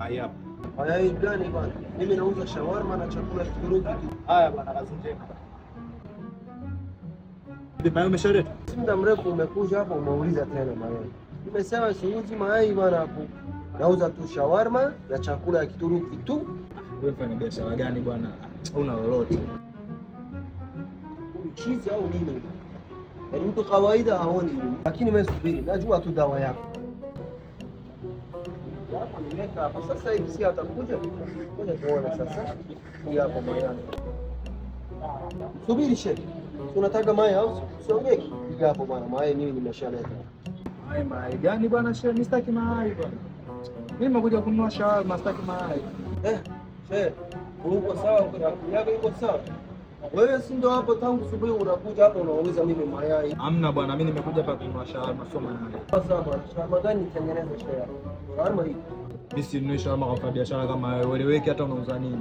Mayai hapa. Mayai gani bwana? Mimi nauza shawarma na chakula Kituruki tu. Haya bwana, kazi njema. Mayai umeshaleta? Si muda mrefu umekuja hapo umeuliza tena mayai. Nimesema siuzi mayai bwana hapo. Nauza tu shawarma na chakula ya Kituruki tu. Wewe fanya biashara gani bwana? Una lolote? Chizi au nini? Yaani mtu kawaida haoni nini. Lakini mimi subiri, najua tu dawa yako. Hapo nimeka hapo sasa hivi si atakuja. Ngoja tuone sasa. Hii hapo mayai. Subiri shehe. Unataka mayai au siongeki? Piga hapo bwana, mayai mimi nimeshaleta. Mayai gani bwana shehe? Mimi sitaki mayai bwana. Mimi nimekuja kununua shawarma, sitaki mayai. Shehe, uko sawa? Akili yako iko sawa? Wewe si ndo hapo tangu asubuhi unakuja hapa unauliza mimi mayai? Hamna bwana, mimi nimekuja hapa kununua shawarma, sio mayai. Sasa bwana, shawarma gani nitengeneze shehe? Shawarma hii. Mimi si ninunue shawarma kwa biashara kama wewe. Eleweki hata unauza nini?